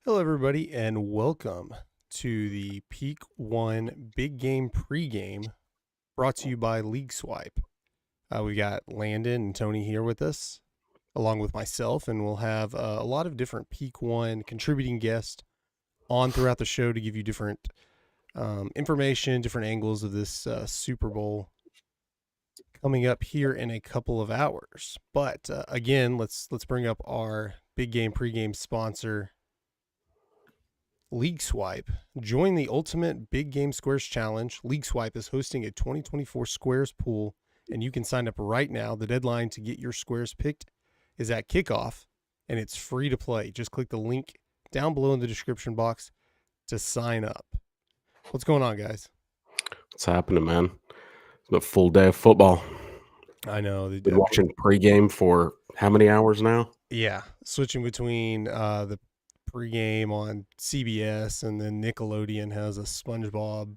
Hello, everybody, and welcome to the Peak One Big Game Pregame brought to you by Swype. We got Landon and Tony here with us, along with myself, and we'll have a lot of different Peak One contributing guests on throughout the show to give you different information, different angles of this Super Bowl coming up here in a couple of hours. But again, let's bring up our Big Game Pregame sponsor, Swype. Join the ultimate Big Game Squares Challenge. Swype is hosting a 2024 Squares pool, and you can sign up right now. The deadline to get your squares picked is at kickoff, and it's free to play. Just click the link down below in the description box to sign up. What's going on, guys? What's happening, man? It's been a full day of football. I know. Been watching pregame for how many hours now? Yeah, switching between the pregame on CBS and then Nickelodeon has a SpongeBob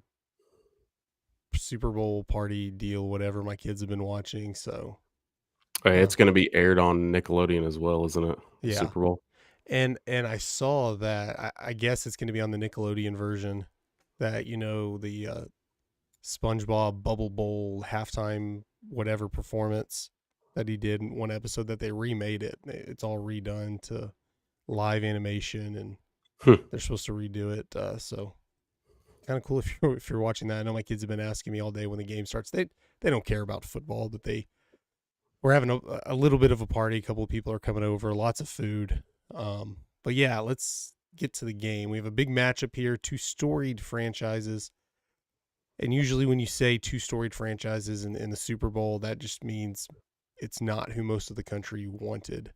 Super Bowl party deal, whatever my kids have been watching. So It's going to be aired on Nickelodeon as well, isn't it? Yeah. Super Bowl. And I saw that I guess it's going to be on the Nickelodeon version that, the SpongeBob Bubble Bowl halftime whatever performance that he did in one episode, that they remade it. It's all redone to live animation, and they're supposed to redo it. So kind of cool if you're watching that. I know my kids have been asking me all day when the game starts. They don't care about football, but we're having a little bit of a party. A couple of people are coming over, lots of food. But yeah, let's get to the game. We have a big matchup here, two storied franchises. And usually when you say two storied franchises in the Super Bowl, that just means it's not who most of the country wanted.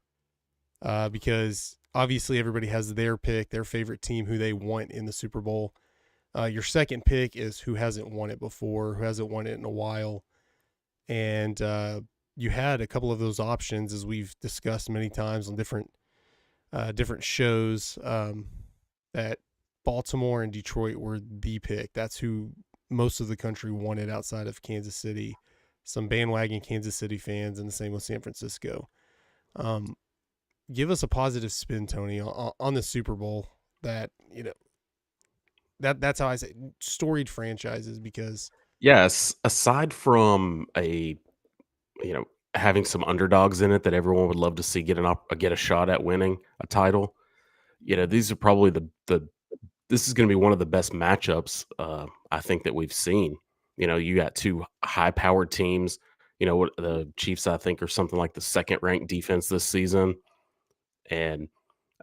Because obviously everybody has their pick, their favorite team, who they want in the Super Bowl. Your second pick is who hasn't won it before, who hasn't won it in a while. And you had a couple of those options, as we've discussed many times on different shows, that Baltimore and Detroit were the pick. That's who most of the country wanted outside of Kansas City. Some bandwagon Kansas City fans, and the same with San Francisco. Give us a positive spin, Tony, on the Super Bowl. That's how I say storied franchises, because yes, aside from having some underdogs in it that everyone would love to see get a shot at winning a title, these are probably this is going to be one of the best matchups I think that we've seen. You got two high-powered teams. What the Chiefs, I think, are something like the second-ranked defense this season, and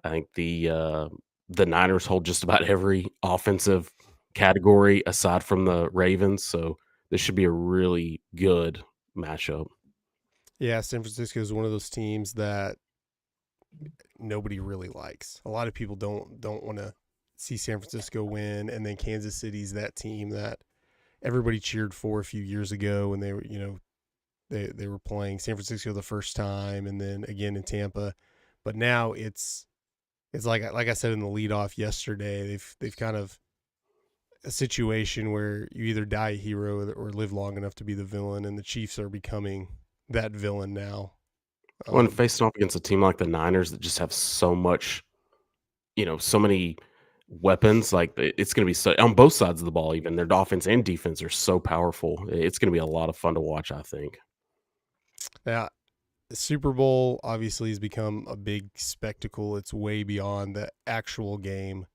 I think the Niners hold just about every offensive category aside from the Ravens. So this should be a really good matchup. Yeah, San Francisco is one of those teams that nobody really likes. A lot of people don't want to see San Francisco win, and then Kansas City's that team that everybody cheered for a few years ago when they were, they were playing San Francisco the first time, and then again in Tampa. But now it's like I said in the leadoff yesterday, they've kind of a situation where you either die a hero or live long enough to be the villain, and the Chiefs are becoming that villain now. When facing off against a team like the Niners that just have so much, so many weapons, like it's going to be so on both sides of the ball. Even their offense and defense are so powerful. It's going to be a lot of fun to watch, I think. Yeah, the Super Bowl obviously has become a big spectacle. It's way beyond the actual game.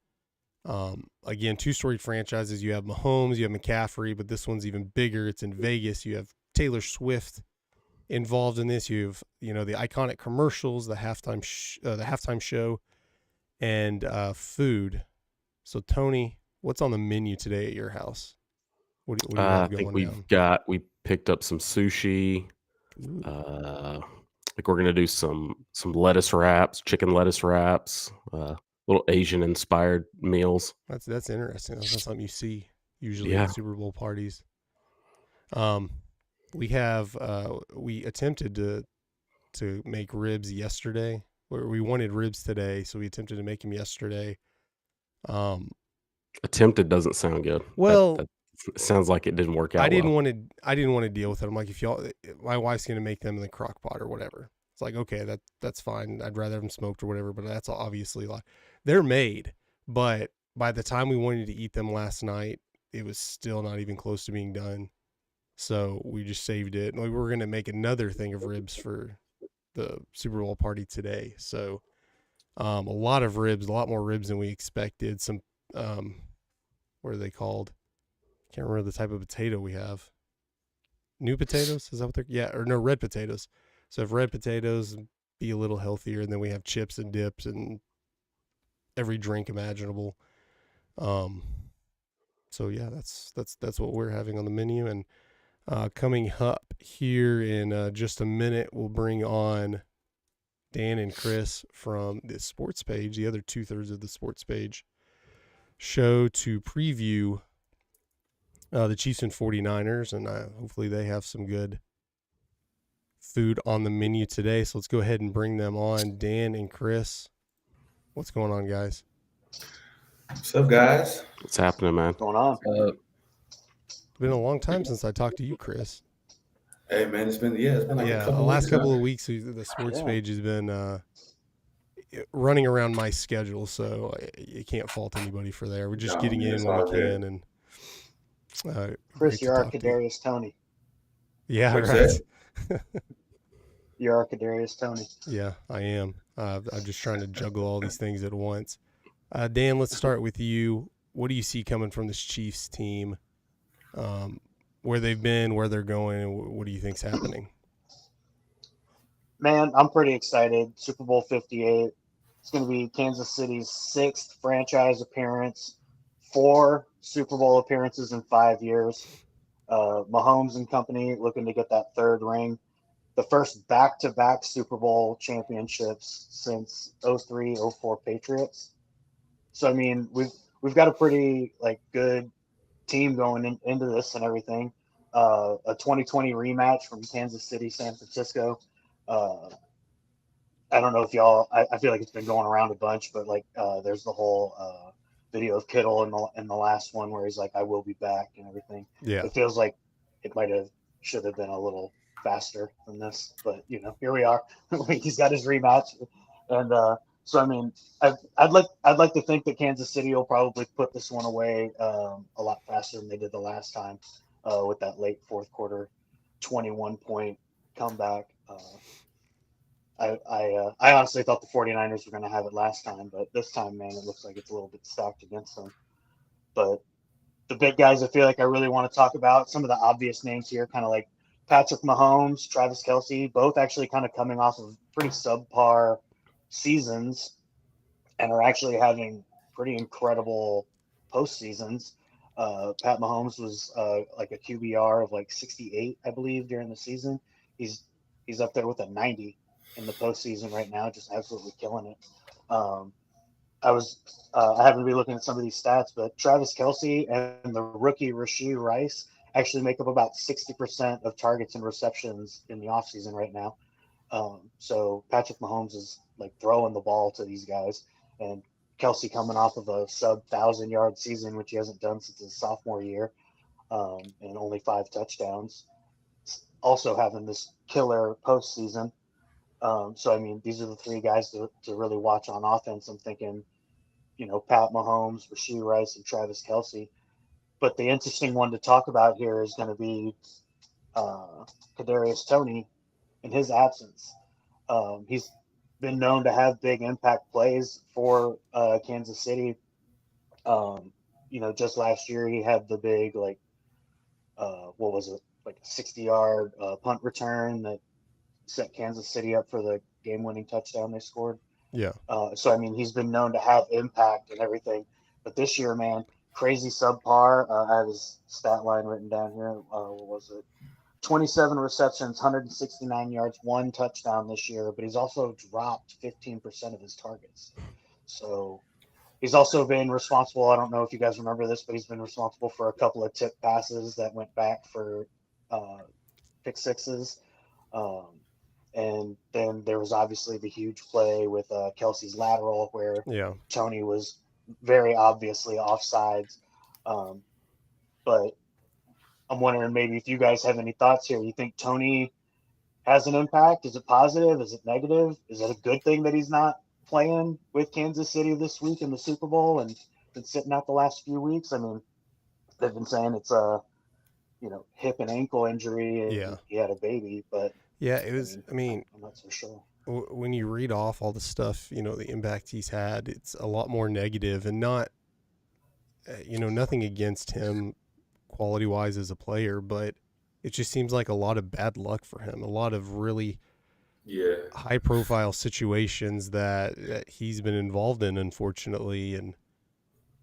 Again, two storied franchises. You have Mahomes, you have McCaffrey, but this one's even bigger. It's in Vegas. You have Taylor Swift involved in this. You have the iconic commercials, the halftime show, and food. So Tony, what's on the menu today at your house? What do you have I think going down? we picked up some sushi. I think we're gonna do some lettuce wraps, chicken lettuce wraps, little Asian inspired meals. That's interesting. That's not something you see usually Yeah. at Super Bowl parties. We attempted to make ribs yesterday. We wanted ribs today, so we attempted to make them yesterday. Attempted doesn't sound good. Well, that sounds like it didn't work out. I didn't want to deal with it. I'm like, my wife's gonna make them in the crock pot or whatever. It's like, okay, that's fine. I'd rather have them smoked or whatever, but that's obviously they're made. But by the time we wanted to eat them last night, it was still not even close to being done. So we just saved it. And we were going to make another thing of ribs for the Super Bowl party today. So a lot of ribs, a lot more ribs than we expected. Some, what are they called? Can't remember the type of potato we have. New potatoes? Is that what they're? Yeah, or no, red potatoes. So if red potatoes, be a little healthier, and then we have chips and dips and every drink imaginable. Um, so yeah, that's what we're having on the menu. And coming up here in just a minute, we'll bring on Dan and Chris from the sports page, the other 2/3 of the sports page show, to preview the Chiefs and 49ers. And hopefully they have some good food on the menu today. So let's go ahead and bring them on. Dan and Chris, what's going on, guys? What's up, guys? What's happening, man? What's going on? It's been a long time since I talked to you, Chris. Hey, man, it's been like a couple the last weeks couple now. of weeks, the sports page has been running around my schedule, so you can't fault anybody for there. We're just getting in when we can, and Chris, you're our Kadarius Toney. Yeah, What's right. You're our Kadarius Toney. Yeah, I am. I'm just trying to juggle all these things at once. Dan, let's start with you. What do you see coming from this Chiefs team? Where they've been, where they're going, and what do you think's happening? Man, I'm pretty excited. Super Bowl 58. It's going to be Kansas City's 6th franchise appearance, 4 Super Bowl appearances in 5 years. Mahomes and company looking to get that 3rd ring. The first back-to-back Super Bowl championships since 03-04 Patriots. So I mean, we've got a pretty good team going into this and everything. A 2020 rematch from Kansas City, San Francisco. I don't know if y'all. I feel like it's been going around a bunch, but there's the whole video of Kittle in the last one where he's like, "I will be back" and everything. Yeah, It feels like it should have been a little faster than this, but here we are. He's got his rematch, and so I mean, I'd like to think that Kansas City will probably put this one away a lot faster than they did the last time with that late 4th quarter 21-point comeback. I honestly thought the 49ers were going to have it last time, but this time, man, it looks like it's a little bit stacked against them. But the big guys I feel like I really want to talk about, some of the obvious names here, kind of like Patrick Mahomes, Travis Kelce, both actually kind of coming off of pretty subpar seasons and are actually having pretty incredible postseasons. Pat Mahomes was like a QBR of 68, I believe, during the season. He's up there with a 90 in the postseason right now, just absolutely killing it. I happen to be looking at some of these stats, but Travis Kelce and the rookie Rashee Rice actually make up about 60% of targets and receptions in the offseason right now. So Patrick Mahomes is throwing the ball to these guys, and Kelce coming off of a sub 1,000-yard season, which he hasn't done since his sophomore year, and only 5 touchdowns. Also having this killer postseason. So I mean, these are the 3 guys to really watch on offense. I'm thinking, Pat Mahomes, Rashee Rice, and Travis Kelce. But the interesting one to talk about here is going to be Kadarius Toney in his absence. He's been known to have big impact plays for Kansas City. Just last year he had the big what was it, a 60-yard punt return that set Kansas City up for the game-winning touchdown they scored. yeah. So I mean, he's been known to have impact and everything, but this year, man, crazy subpar. I have his stat line written down here. What was it? 27 receptions, 169 yards, 1 touchdown this year, but he's also dropped 15% of his targets. So he's also been responsible. I don't know if you guys remember this, but he's been responsible for a couple of tip passes that went back for pick sixes. And then there was obviously the huge play with Kelce's lateral where Toney was very obviously offsides. But I'm wondering maybe if you guys have any thoughts here. You think Toney has an impact? Is it positive? Is it negative? Is it a good thing that he's not playing with Kansas City this week in the Super Bowl and been sitting out the last few weeks. I mean, they've been saying it's a hip and ankle injury and Yeah. he had a baby, but Yeah, it I was. mean, I mean, I'm not so sure. when you read off all the stuff, the impact he's had, it's a lot more negative, and not, nothing against him quality wise as a player, but it just seems like a lot of bad luck for him. A lot of really Yeah. high profile situations that he's been involved in, unfortunately, and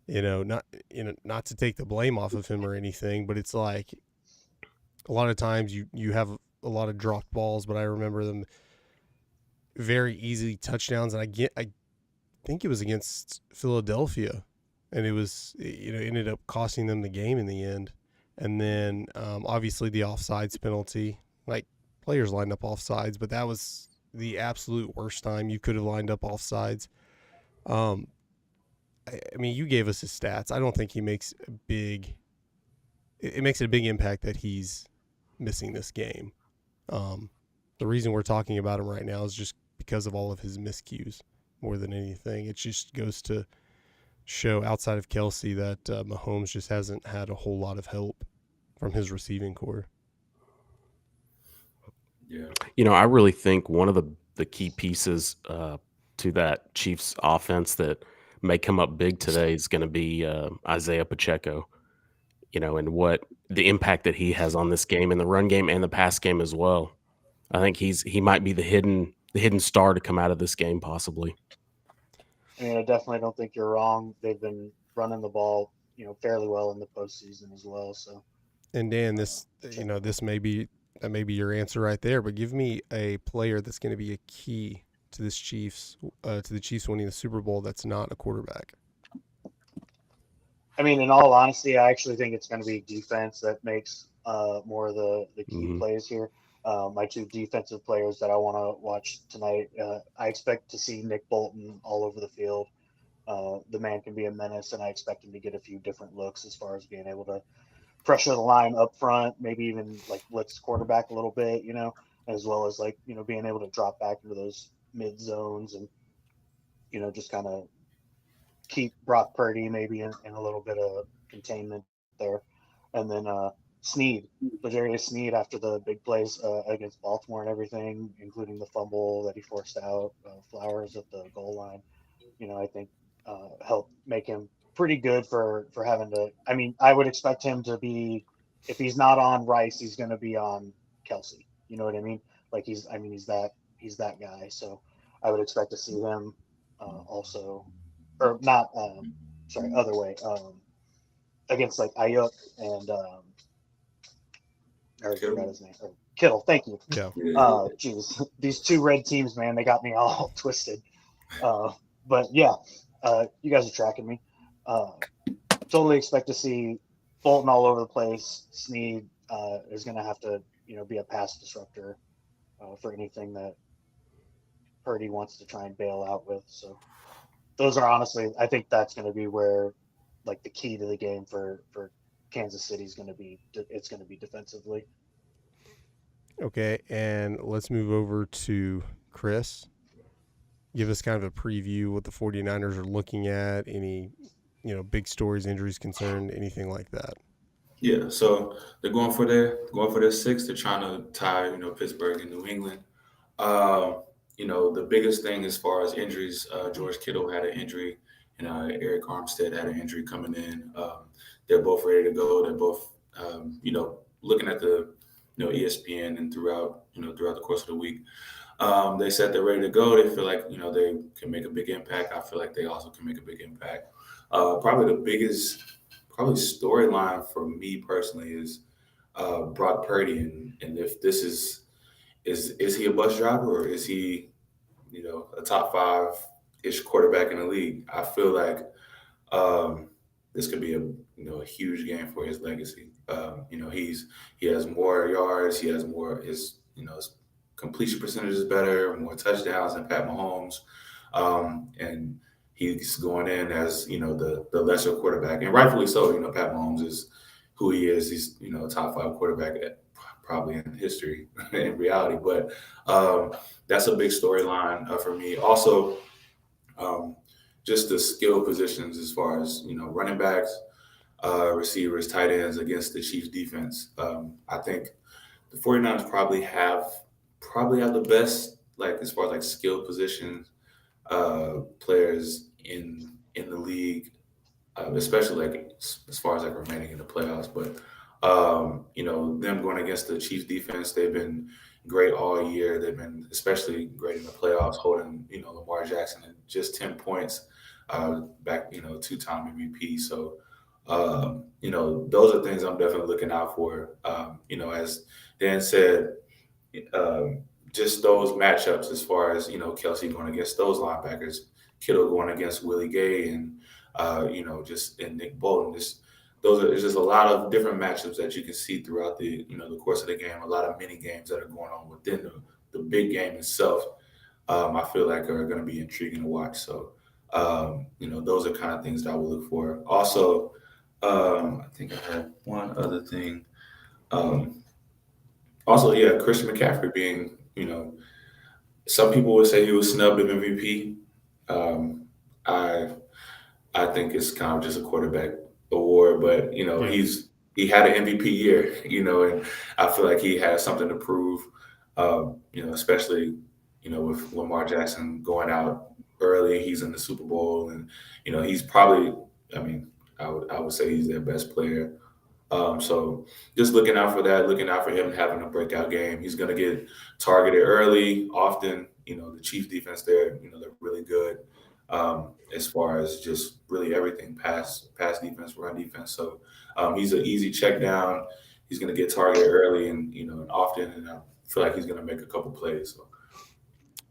not to take the blame off of him or anything, but it's like a lot of times you have a lot of dropped balls, but I remember them very easy touchdowns, and I think it was against Philadelphia, and it was ended up costing them the game in the end. And then obviously the offsides penalty, like players lined up offsides, but that was the absolute worst time you could have lined up offsides. Um, I mean, you gave us his stats. I don't think he makes a big. It makes a big impact that he's missing this game. The reason we're talking about him right now is just because of all of his miscues more than anything. It just goes to show, outside of Kelsey, that Mahomes just hasn't had a whole lot of help from his receiving core. Yeah. I really think one of the key pieces to that Chiefs offense that may come up big today is going to be Isaiah Pacheco. And what the impact that he has on this game, in the run game and the pass game as well. I think he might be the hidden star to come out of this game, possibly. I mean, I definitely don't think you're wrong. They've been running the ball, fairly well in the postseason as well. So, And Dan, this may be your answer right there, but give me a player that's going to be a key to this to the Chiefs winning the Super Bowl that's not a quarterback. I mean, in all honesty, I actually think it's going to be defense that makes more of the key plays here. My two defensive players that I want to watch tonight, I expect to see Nick Bolton all over the field. The man can be a menace, and I expect him to get a few different looks as far as being able to pressure the line up front, maybe even like blitz quarterback a little bit, as well as being able to drop back into those mid zones and, just kind of keep Brock Purdy maybe in a little bit of containment there. And then L'Jarius Sneed, after the big plays against Baltimore and everything, including the fumble that he forced out, Flowers at the goal line, I think helped make him pretty good for having to. I mean, I would expect him to be, if he's not on Rice, he's going to be on Kelsey. You know what I mean? Like he's that guy. So I would expect to see him also, or not. Sorry, other way. Against like Ayuk and I already forgot his name. Kittle. Thank you. Yeah. Geez, these two red teams, man, they got me all twisted. But yeah, you guys are tracking me. Totally expect to see Bolton all over the place. Sneed is going to have to, be a pass disruptor for anything that Purdy wants to try and bail out with. So those are honestly, I think that's going to be where, like, the key to the game for Kansas City is going to be. It's going to be defensively. Okay, and let's move over to Chris. Give us kind of a preview what the 49ers are looking at, any, big stories, injuries concerned, anything like that. Yeah, so they're going for their sixth. They're trying to tie, Pittsburgh and New England. The biggest thing as far as injuries, George Kittle had an injury, and Eric Armstead had an injury coming in. They're both ready to go. They're both, looking at the, ESPN and throughout the course of the week. They said they're ready to go. They feel like, they can make a big impact. I feel like they also can make a big impact. Probably the biggest storyline for me personally is Brock Purdy, and if this is he a bus driver or is he, a top 5-ish quarterback in the league? I feel like this could be a huge game for his legacy. He has more yards, he has more his completion percentage is better, more touchdowns than Pat Mahomes, and he's going in as the lesser quarterback, and rightfully so. Pat Mahomes is who he is. He's a top 5 quarterback probably in history in reality, but that's a big storyline for me. Also, Just the skill positions as far as running backs, receivers, tight ends against the Chiefs defense. I think the 49ers probably have the best, like, as far as like skill positions players in the league, especially like as far as like remaining in the playoffs. But them going against the Chiefs defense, they've been great all year. They've been especially great in the playoffs, holding Lamar Jackson at just 10 points back, two-time MVP. So those are things I'm definitely looking out for. As Dan said, um, just those matchups as far as Kelsey going against those linebackers, Kittle going against Willie Gay, and and Nick Bolton. There's just a lot of different matchups that you can see throughout the course of the game. A lot of mini games that are going on within the big game itself. I feel like are going to be intriguing to watch. So those are kind of things that I will look for. Also, I think I had one other thing. Um, Also, yeah, Christian McCaffrey being, some people would say he was snubbed of MVP. Um, I I think it's kind of just a quarterback award, but Yeah. he had an MVP year, and I feel like he has something to prove. Especially with Lamar Jackson going out early, he's in the Super Bowl, and he's probably, I mean, I would say he's their best player. So just looking out for that, looking out for him having a breakout game. He's going to get targeted early, often. The Chiefs defense there, they're really good as far as just really everything, pass defense, run defense. So he's an easy check down. He's going to get targeted early and often, and I feel like he's going to make a couple plays.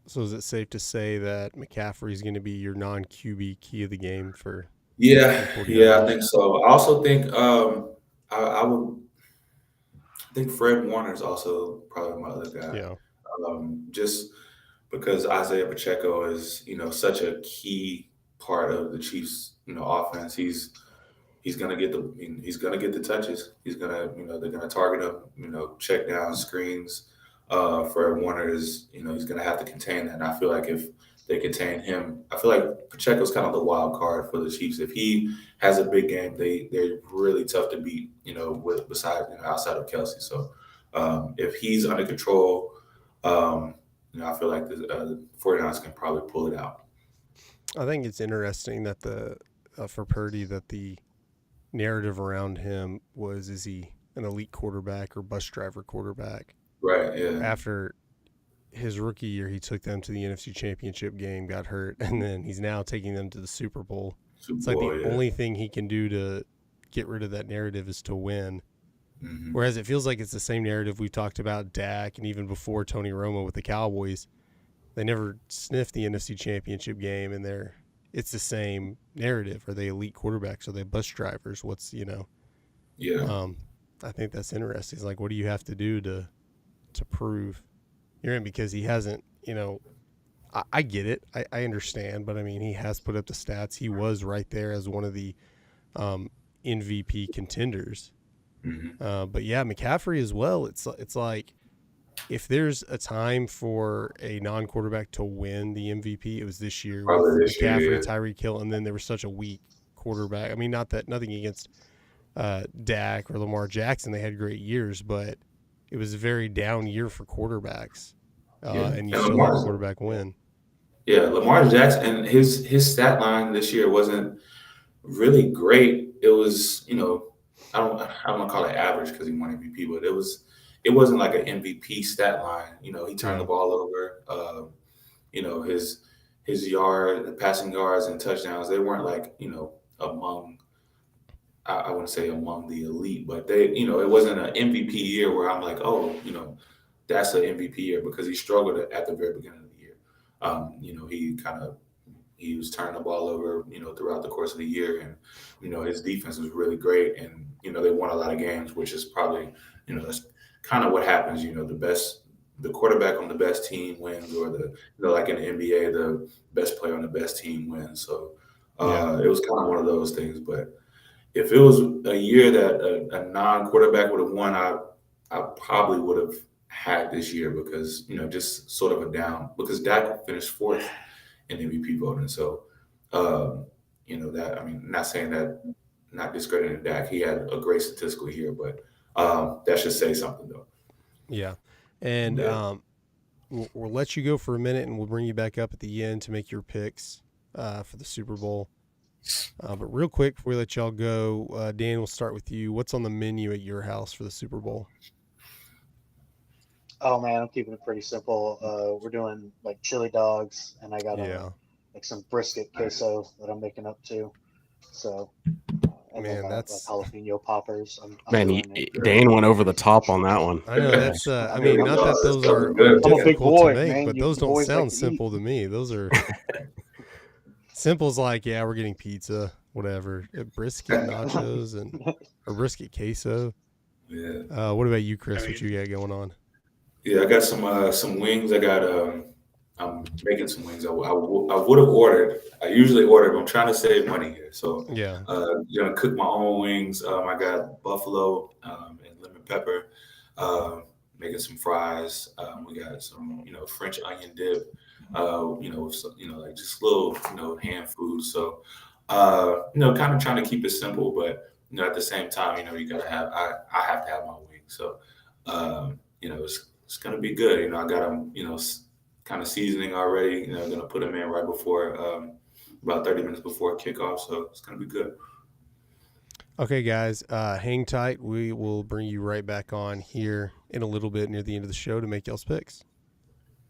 So is it safe to say that McCaffrey is going to be your non-QB key of the game for Yeah, the yeah, I 49ers? think so. I also think I would think Fred Warner is also probably my other guy. Yeah. Just because Isaiah Pacheco is, such a key part of the Chiefs, offense. He's gonna get he's gonna get the touches. He's gonna, they're gonna target him, check down screens. Fred Warner is, he's gonna have to contain that. And I feel like if they contain him, I feel like Pacheco's kind of the wild card for the Chiefs. If he has a big game, they're really tough to beat, with besides outside of Kelsey. So if he's under control, I feel like the 49ers can probably pull it out. I think it's interesting that for Purdy, that the narrative around him was, is he an elite quarterback or bus driver quarterback? Right. Yeah. After his rookie year, he took them to the NFC Championship game, got hurt, and then he's now taking them to the Super Bowl. It's like the only thing he can do to get rid of that narrative is to win. Mm-hmm. Whereas it feels like it's the same narrative we've talked about Dak and even before Tony Romo with the Cowboys. They never sniffed the NFC Championship game, and it's the same narrative. Are they elite quarterbacks? Are they bus drivers? Yeah. I think that's interesting. It's like, what do you have to do to prove you're in? Because he hasn't, I get it. I understand, but I mean, he has put up the stats. He was right there as one of the MVP contenders. Mm-hmm. But yeah, McCaffrey as well. It's like, if there's a time for a non-quarterback to win the MVP, it was this year with McCaffrey, Tyreek Hill, and then there was such a weak quarterback. I mean, nothing against Dak or Lamar Jackson. They had great years, but it was a very down year for quarterbacks, and you still had a quarterback win. Yeah, Lamar Jackson, and his stat line this year wasn't really great. It was, I don't want to call it average because he won MVP, but it wasn't like an MVP stat line. He turned the ball over. His passing yards and touchdowns, they weren't like, among, I wouldn't say among the elite, but it wasn't an MVP year where I'm like, oh, that's an MVP year, because he struggled at the very beginning of the year. He was turning the ball over, throughout the course of the year, and his defense was really great, and they won a lot of games, which is probably, that's kind of what happens. The quarterback on the best team wins, or like in the NBA, the best player on the best team wins. So it was kind of one of those things. But if it was a year that a non-quarterback would have won, I probably would have had this year, because just sort of a down, because Dak finished fourth in MVP voting. So, that, I mean, not saying that, not discrediting Dak. He had a great statistical year, but that should say something, though. Yeah. And Yeah. we'll let you go for a minute, and we'll bring you back up at the end to make your picks for the Super Bowl. But real quick, before we let y'all go, Dan, we'll start with you. What's on the menu at your house for the Super Bowl? Oh man, I'm keeping it pretty simple. We're doing like chili dogs, and I got Yeah. like some brisket queso that I'm making up too. So, and Man, then like that's jalapeno poppers. I'm Man, doing it. Dan went over the top on that one. I know that's I I mean, mean, not that those are I'm I'm a big difficult to boy, make, man. but You those don't boys like sound to eat. simple to me. Those are simple's like, yeah, we're getting pizza, whatever. Brisket nachos or brisket queso. Yeah. What about you, Chris? What you got going on? Yeah, I got some wings. I got I'm making some wings. I would have ordered. I usually order, but I'm trying to save money here. So Yeah. gonna cook my own wings. I got buffalo and lemon pepper. Making some fries. We got some French onion dip. Like just little hand food. So kind of trying to keep it simple, but at the same time, you gotta have I have to have my wings. So it's gonna be good. I got them kind of seasoning already. Gonna put them in right before about 30 minutes before kickoff. So it's gonna be good. Okay, guys, hang tight. We will bring you right back on here in a little bit near the end of the show to make y'all's picks.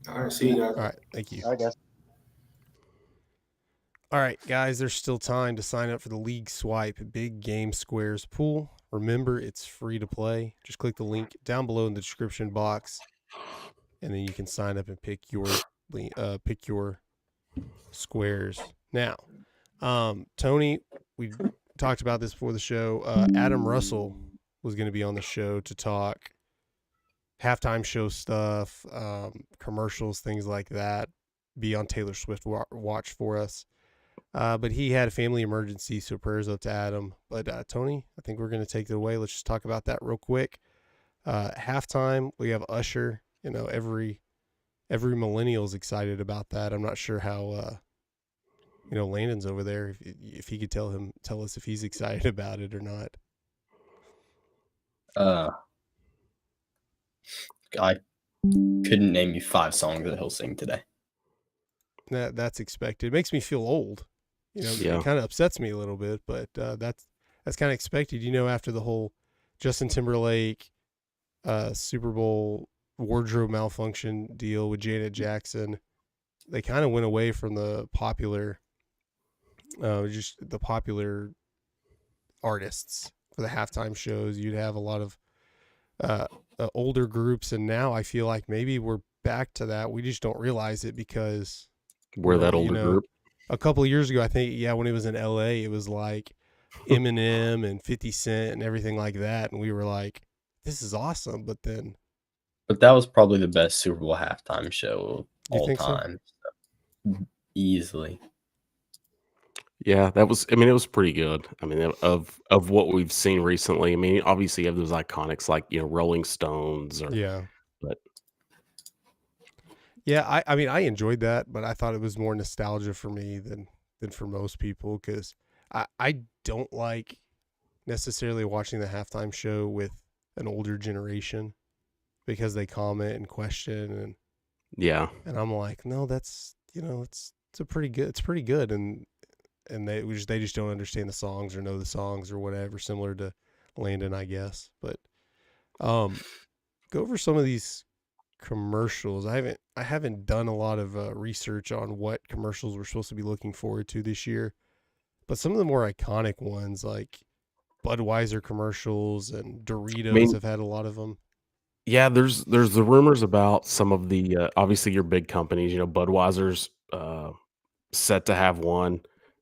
All right, see you guys. All right, thank you. I guess. All right, guys, there's still time to sign up for the League Swype Big Game Squares pool. Remember, it's free to play. Just click the link down below in the description box, and then you can sign up and pick your squares. Now, Tony, we talked about this before the show. Adam Russell was going to be on the show to talk halftime show stuff, commercials, things like that. Be on Taylor Swift watch for us. But he had a family emergency, so prayers up to Adam. But Tony, I think we're going to take it away. Let's just talk about that real quick. Halftime, we have Usher. Every millennial is excited about that. I'm not sure how Landon's over there. If he could tell us if he's excited about it or not. I couldn't name you 5 songs that he'll sing today. That's expected. It makes me feel old. Yeah. It kind of upsets me a little bit, but that's kind of expected. After the whole Justin Timberlake Super Bowl wardrobe malfunction deal with Janet Jackson, they kind of went away from the popular, just the popular artists for the halftime shows. You'd have a lot of older groups, and now I feel like maybe we're back to that. We just don't realize it because We're that older group. A couple of years ago, I think, when it was in LA, it was like Eminem and 50 Cent and everything like that. And we were like, this is awesome. But that was probably the best Super Bowl halftime show of all think so? time. So, easily. Yeah, it was pretty good. I mean, of what we've seen recently. I mean, obviously you have those iconics like, Rolling Stones but yeah, I mean, I enjoyed that, but I thought it was more nostalgia for me than for most people, because I don't like necessarily watching the halftime show with an older generation because they comment and question and I'm like, no, that's it's pretty good and they just don't understand the songs or know the songs or whatever, similar to Landon, I guess. But go over some of these commercials. I haven't done a lot of research on what commercials we're supposed to be looking forward to this year, but some of the more iconic ones like Budweiser commercials and Doritos have had a lot of them. Yeah, there's the rumors about some of the obviously your big companies. Budweiser's set to have one.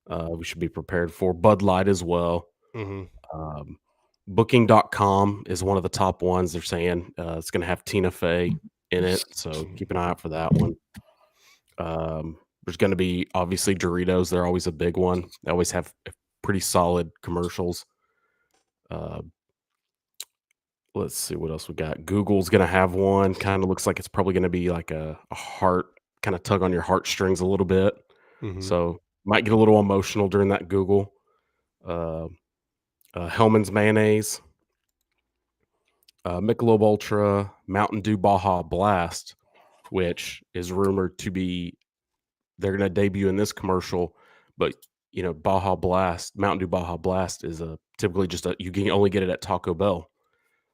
We should be prepared for Bud Light as well. Mm-hmm. Booking.com is one of the top ones. They're saying it's going to have Tina Fey in it, so keep an eye out for that one. There's going to be obviously Doritos. They're always a big one. They always have pretty solid commercials. Let's see what else we got. Google's going to have one. Kind of looks like it's probably going to be like a heart, kind of tug on your heartstrings a little bit. So might get a little emotional during that Google. Hellman's Mayonnaise, Michelob Ultra, Mountain Dew Baja Blast, which is rumored to be they're going to debut in this commercial, but Baja Blast, Mountain Dew Baja Blast is typically just you can only get it at Taco Bell.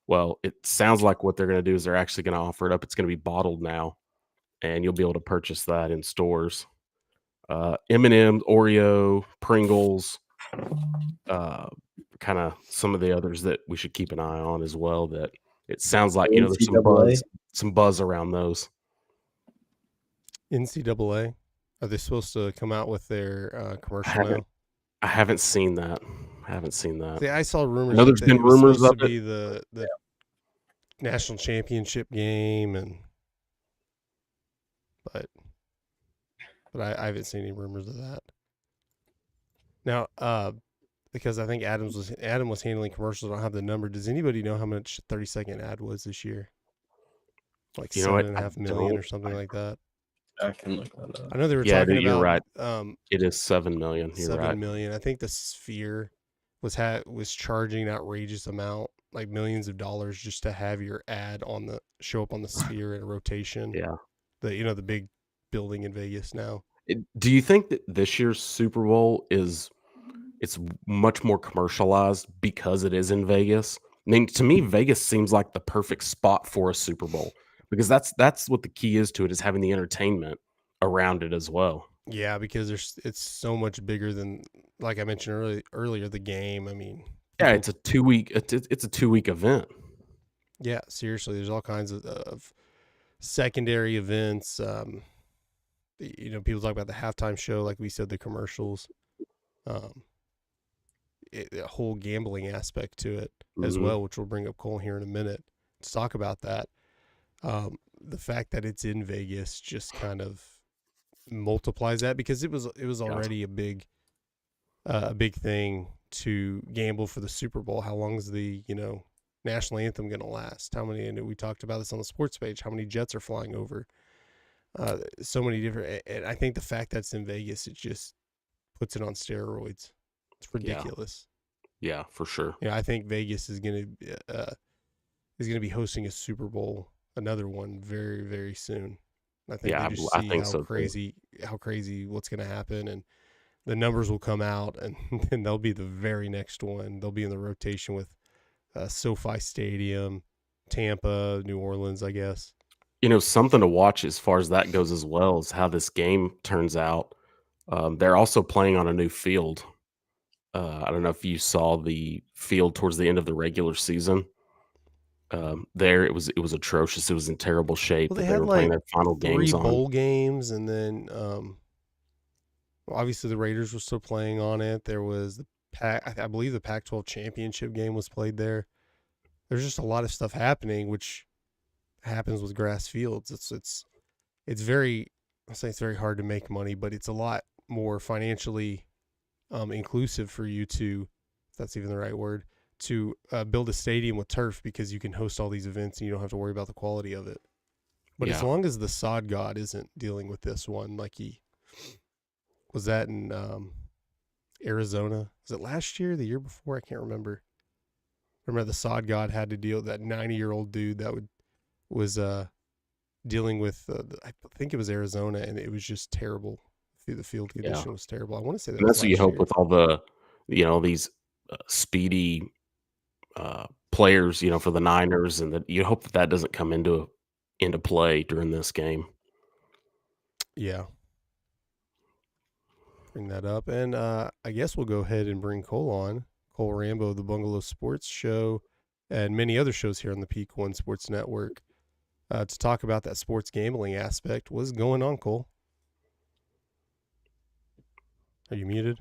Well, it sounds like what they're going to do is they're actually going to offer it up. It's going to be bottled now, and you'll be able to purchase that in stores. M&M's, Oreo, Pringles, kind of some of the others that we should keep an eye on as well. That it sounds like there's NCAA? some buzz around those. NCAA, are they supposed to come out with their commercial now? I haven't seen that. See, I saw rumors. I know there's that been it was rumors supposed of to it. be the national championship game, but I haven't seen any rumors of that. Now, because I think Adam was handling commercials. I don't have the number. Does anybody know how much 30-second ad was this year? Like $7.5 million or something like that. I can look that up. I know they were Yeah, talking you're about right. It is 7 million. You're right. 7 million. I think the Sphere was charging an outrageous amount, like millions of dollars, just to have your ad show up on the Sphere in a rotation. Yeah. The big building in Vegas now. Do you think that this year's Super Bowl it's much more commercialized because it is in Vegas? I mean, to me, Vegas seems like the perfect spot for a Super Bowl because that's what the key is to it, is having the entertainment around it as well. Yeah, because it's so much bigger than, like I mentioned earlier, the game. I mean, yeah, it's a 2-week it's a 2-week event. Yeah, seriously, there's all kinds of secondary events. People talk about the halftime show, like we said, the commercials. A whole gambling aspect to it as well, which we'll bring up Cole here in a minute to talk about that. The fact that it's in Vegas just kind of multiplies that, because it was already a big thing to gamble for the Super Bowl. How long is the national anthem going to last? How many? And we talked about this on the sports page. How many jets are flying over? So many different. And I think the fact that it's in Vegas, it just puts it on steroids. It's ridiculous. Yeah, for sure. I think Vegas is going to be hosting a Super Bowl, another one, very, very soon. I think they just see how crazy what's going to happen, and the numbers will come out, and then they'll be the very next one. They'll be in the rotation with SoFi Stadium, Tampa, New Orleans, I guess. Something to watch as far as that goes as well is how this game turns out. They're also playing on a new field. I don't know if you saw the field towards the end of the regular season. It was atrocious. It was in terrible shape. Well, they were playing their final games on 3 bowl games, and then obviously the Raiders were still playing on it. There was I believe the Pac-12 championship game was played there. There's just a lot of stuff happening, which happens with grass fields. It's very, I say it's very hard to make money, but it's a lot more financially inclusive for you to, if that's even the right word, to build a stadium with turf, because you can host all these events and you don't have to worry about the quality of it. But as long as the sod god isn't dealing with this one, like he was that in Arizona. Was it last year, the year before? I can't remember. Remember the sod god had to deal with that 90-year-old dude that was dealing with, I think it was Arizona, and it was just terrible. The field condition was terrible. I want to say that. And that's what you hope with all the, these speedy players, for the Niners, and that you hope that doesn't come into play during this game. Yeah. Bring that up. And I guess we'll go ahead and bring Cole on. Cole Rambo, the Bungalow Sports Show, and many other shows here on the Peak One Sports Network to talk about that sports gambling aspect. What's going on, Cole? Are you muted?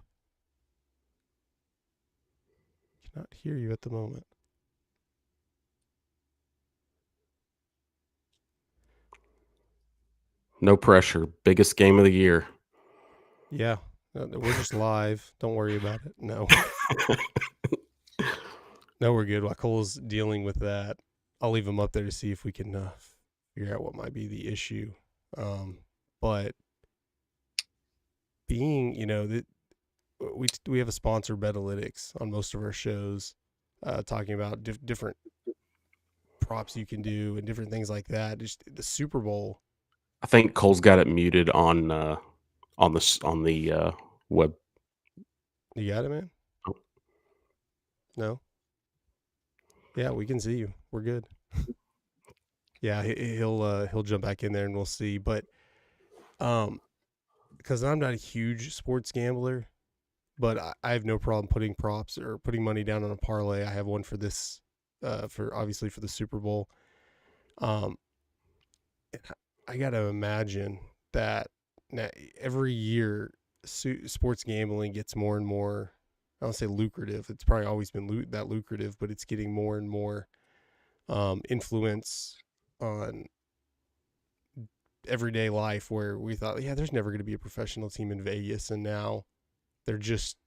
Cannot hear you at the moment. No pressure. Biggest game of the year. Yeah. We're just live. Don't worry about it. No. No, we're good. While Cole's dealing with that, I'll leave him up there to see if we can figure out what might be the issue. But being, that we have a sponsor, Betalytics, on most of our shows, talking about different props you can do and different things like that. Just the Super Bowl. I think Cole's got it muted on the web. You got it, man? Oh. No? Yeah, we can see you. We're good. Yeah, he'll jump back in there and we'll see. But because I'm not a huge sports gambler, but I have no problem putting props or putting money down on a parlay. I have one for this, for the Super Bowl. I got to imagine that now every year sports gambling gets more and more, I don't say lucrative. It's probably always been that lucrative, but it's getting more and more influence on everyday life, where we thought, yeah, there's never going to be a professional team in Vegas, and now they're just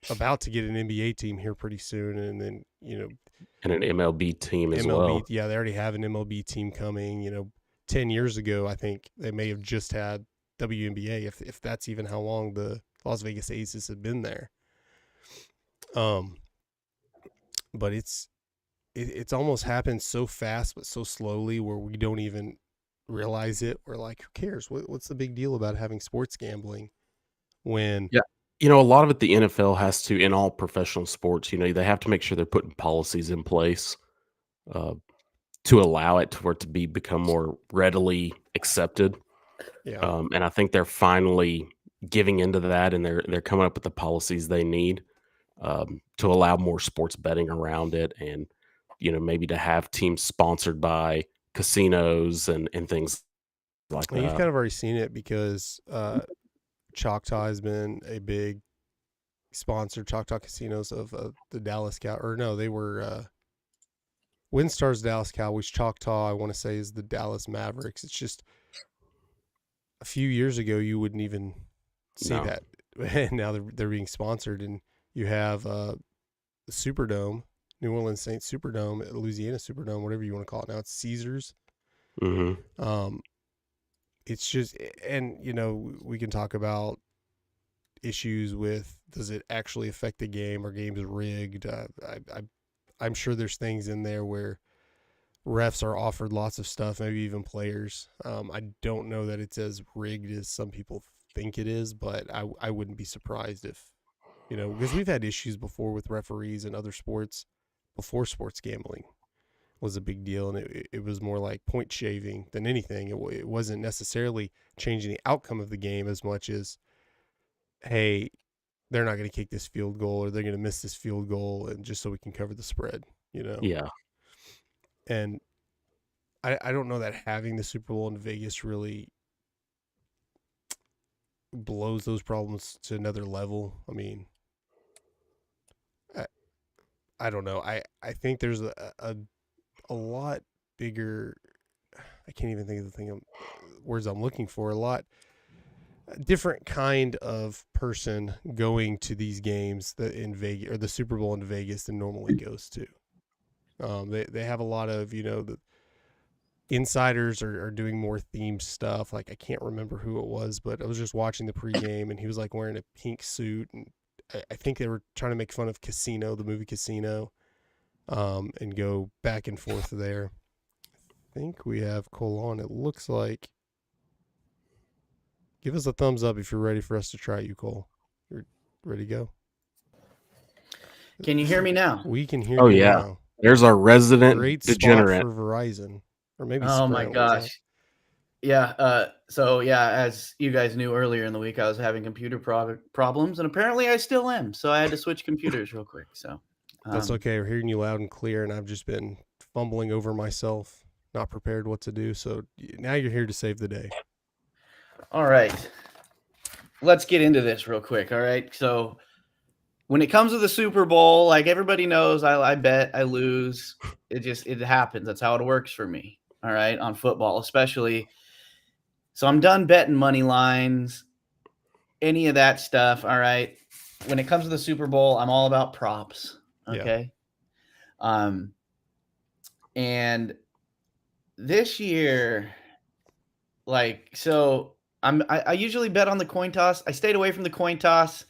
about to get an NBA team here pretty soon, and then and an MLB team as well. Yeah, they already have an MLB team coming. 10 years ago, I think they may have just had WNBA, if that's even how long the Las Vegas Aces have been there. But it's almost happened so fast but so slowly where we don't even realize it. We're like, who cares? What's the big deal about having sports gambling? When a lot of it, the NFL has to, in all professional sports, they have to make sure they're putting policies in place to allow it for it to become more readily accepted. Yeah. And I think they're finally giving into that, and they're coming up with the policies they need to allow more sports betting around it, and maybe to have teams sponsored by casinos and things like that. You've kind of already seen it because Choctaw has been a big sponsor, Choctaw Casinos, of the Dallas Cow. Or no, they were WinStar's Dallas Cowboys. Choctaw, I want to say, is the Dallas Mavericks. It's just a few years ago you wouldn't even see that. And now they're being sponsored, and you have the Superdome, New Orleans Saints Superdome, Louisiana Superdome, whatever you want to call it now. It's Caesars. Mm-hmm. It's just, and we can talk about issues with, does it actually affect the game? Are games rigged? I'm sure there's things in there where refs are offered lots of stuff, maybe even players. I don't know that it's as rigged as some people think it is, but I wouldn't be surprised if, because we've had issues before with referees in other sports before sports gambling was a big deal, and it was more like point shaving than anything. It wasn't necessarily changing the outcome of the game as much as, hey, they're not going to kick this field goal, or they're going to miss this field goal, and just so we can cover the spread, Yeah. And I don't know that having the Super Bowl in Vegas really blows those problems to another level. I mean, I don't know. I think there's a lot bigger, I can't even think of the words I'm looking for, a lot different kind of person going to these games that in Vegas, or the Super Bowl in Vegas, than normally goes to. They have a lot of, the insiders are doing more themed stuff. Like, I can't remember who it was, but I was just watching the pregame, and he was like wearing a pink suit, and I think they were trying to make fun of Casino, the movie Casino, and go back and forth there. I think we have Cole on. It looks like. Give us a thumbs up if you're ready for us to try you, Cole. You're ready to go? Can you hear me now? We can hear you now. There's our resident Great degenerate. spot for Verizon. Or maybe Oh Sprint, my gosh. Yeah. So yeah, as you guys knew earlier in the week, I was having computer problems, and apparently I still am. So I had to switch computers real quick. So that's okay. We're hearing you loud and clear, and I've just been fumbling over myself, not prepared what to do. So now you're here to save the day. All right. Let's get into this real quick. All right. So when it comes to the Super Bowl, like everybody knows, I bet, I lose. It happens. That's how it works for me. All right. On football, especially. So I'm done betting money lines, any of that stuff. All right. When it comes to the Super Bowl, I'm all about props. Okay. Yeah. And this year, so I usually bet on the coin toss. I stayed away from the coin toss.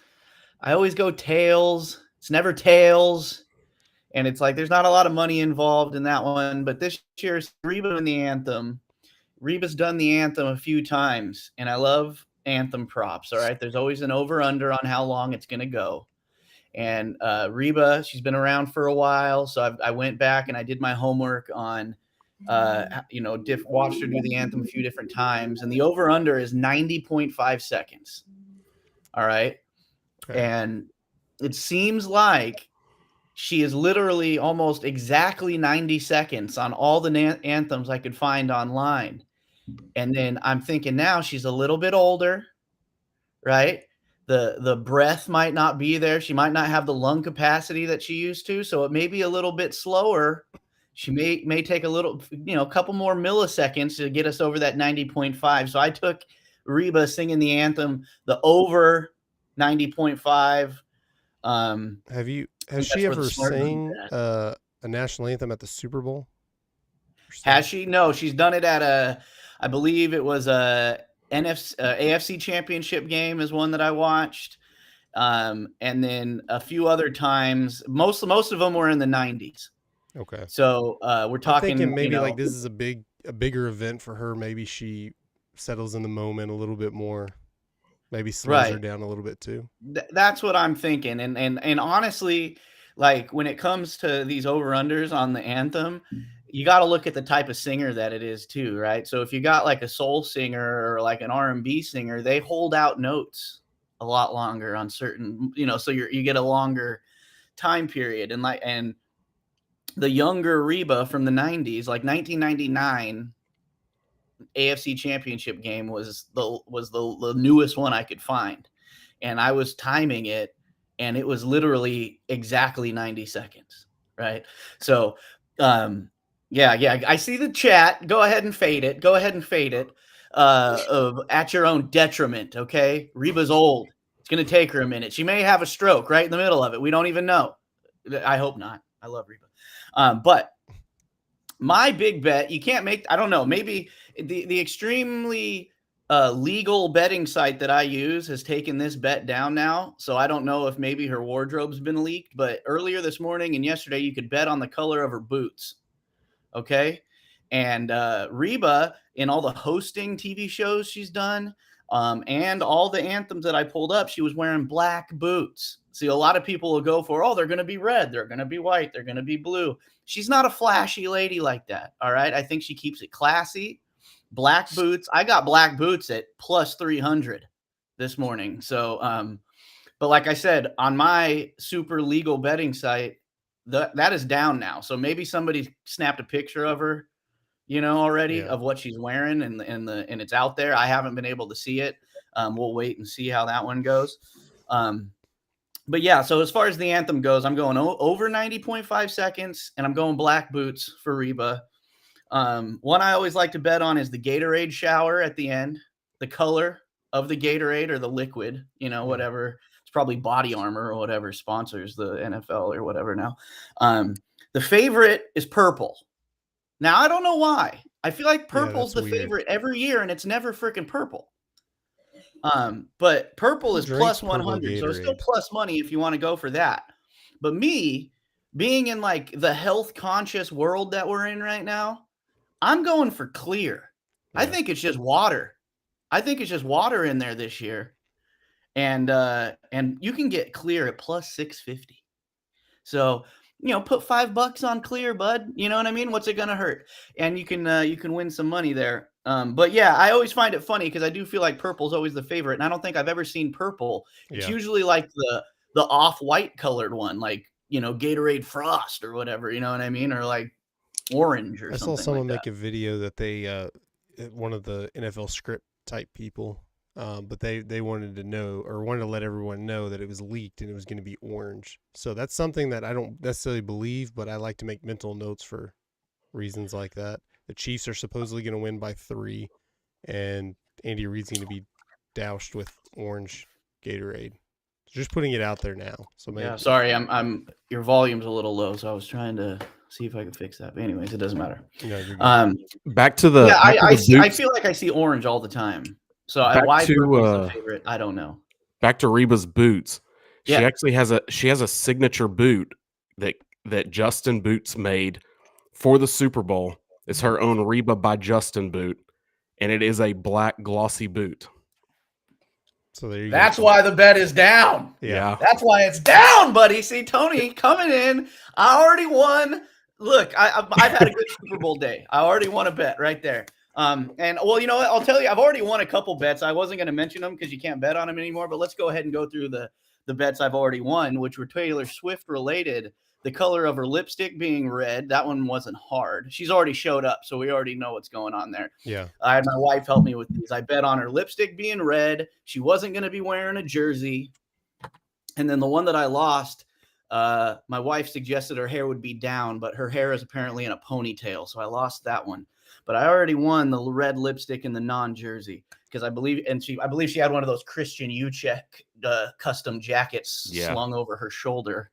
I always go tails. It's never tails. And it's like there's not a lot of money involved in that one. But this year's Reba in the anthem. Reba's done the anthem a few times, and I love anthem props. All right. There's always an over-under on how long it's going to go. And Reba, she's been around for a while. So I went back and I did my homework on watched her do the anthem a few different times, and the over under is 90.5 seconds. All right. Okay. And it seems like she is literally almost exactly 90 seconds on all the anthems I could find online. And then I'm thinking now she's a little bit older, right? The breath might not be there. She might not have the lung capacity that she used to, so it may be a little bit slower. She may take a couple more milliseconds to get us over that 90.5. So I took Reba singing the anthem, the over 90.5. Has she ever sang a national anthem at the Super Bowl? Has she? No, she's done it at I believe it was a AFC championship game is one that I watched. And then a few other times, most of them were in the 90s. Okay. So we're talking. I'm thinking maybe like this is a bigger event for her. Maybe she settles in the moment a little bit more. Maybe slows her down a little bit too. That's what I'm thinking. And honestly, like when it comes to these over-unders on the anthem, you got to look at the type of singer that it is too, right? So if you got like a soul singer or like an R&B singer, they hold out notes a lot longer on certain, so you get a longer time period. And the younger Reba from the 90s, like 1999 AFC championship game was the newest one I could find. And I was timing it, and it was literally exactly 90 seconds. Right. So, yeah. I see the chat. Go ahead and fade it. At your own detriment. Okay. Reba's old. It's going to take her a minute. She may have a stroke right in the middle of it. We don't even know. I hope not. I love Reba. But my big bet, you can't make, I don't know, maybe the extremely legal betting site that I use has taken this bet down now. So I don't know if maybe her wardrobe's been leaked, but earlier this morning and yesterday, you could bet on the color of her boots. Okay. And Reba, in all the hosting TV shows she's done, and all the anthems that I pulled up, she was wearing black boots. See, a lot of people will go for, they're going to be red, they're going to be white, they're going to be blue. She's not a flashy lady like that. All right. I think she keeps it classy. Black boots. I got black boots at plus 300 this morning. So, but like I said, on my super legal betting site, that is down now. So maybe somebody snapped a picture of her, already of what she's wearing and it's out there. I haven't been able to see it. We'll wait and see how that one goes. But yeah, so as far as the anthem goes, I'm going over 90.5 seconds, and I'm going black boots for Reba. One I always like to bet on is the Gatorade shower at the end, the color of the Gatorade or the liquid, whatever. It's probably Body Armor or whatever sponsors the NFL or whatever now. The favorite is purple. Now, I don't know why. I feel like purple's the favorite every year, and it's never freaking purple. But purple is plus 100, so it's still plus money if you want to go for that. But me, being in like the health conscious world that we're in right now, I'm going for clear. Yeah. I think it's just water. I think it's just water in there this year. And you can get clear at plus 650. So, put $5 on clear, bud. You know what I mean? What's it going to hurt? And you can win some money there. But yeah, I always find it funny because I do feel like purple is always the favorite. And I don't think I've ever seen purple. It's usually like the off-white colored one, like, Gatorade Frost or whatever, you know what I mean? Or like orange or something. I saw someone like make a video that they, one of the NFL script type people, but they wanted to let everyone know that it was leaked and it was going to be orange. So that's something that I don't necessarily believe, but I like to make mental notes for reasons like that. The Chiefs are supposedly going to win by 3, and Andy Reid's going to be doused with orange Gatorade. Just putting it out there now. So maybe. Yeah, sorry, I'm your volume's a little low, so I was trying to see if I could fix that. But anyways, it doesn't matter. No, you're good. Back to the. Yeah, I feel like I see orange all the time. So Back why to, Berkeley's the favorite, I don't know. Back to Reba's boots. She Yeah. actually has a signature boot that Justin Boots made for the Super Bowl. It's her own Reba by Justin boot, and it is a black glossy boot. So there you That's go. why the bet is down. Yeah. That's why it's down, buddy. See, Tony coming in. I already won. Look, I've had a good Super Bowl day. I already won a bet right there. And well, you know what? I'll tell you, I've already won a couple bets. I wasn't going to mention them because you can't bet on them anymore. But let's go ahead and go through the bets I've already won, which were Taylor Swift related. The color of her lipstick being red. That one wasn't hard. She's already showed up, so we already know what's going on there. Yeah. I had my wife help me with these. I bet on her lipstick being red. She wasn't going to be wearing a jersey. And then the one that I lost, my wife suggested her hair would be down, but her hair is apparently in a ponytail. So I lost that one. But I already won the red lipstick in the non-jersey because I believe she had one of those Christian Uchek custom jackets slung over her shoulder.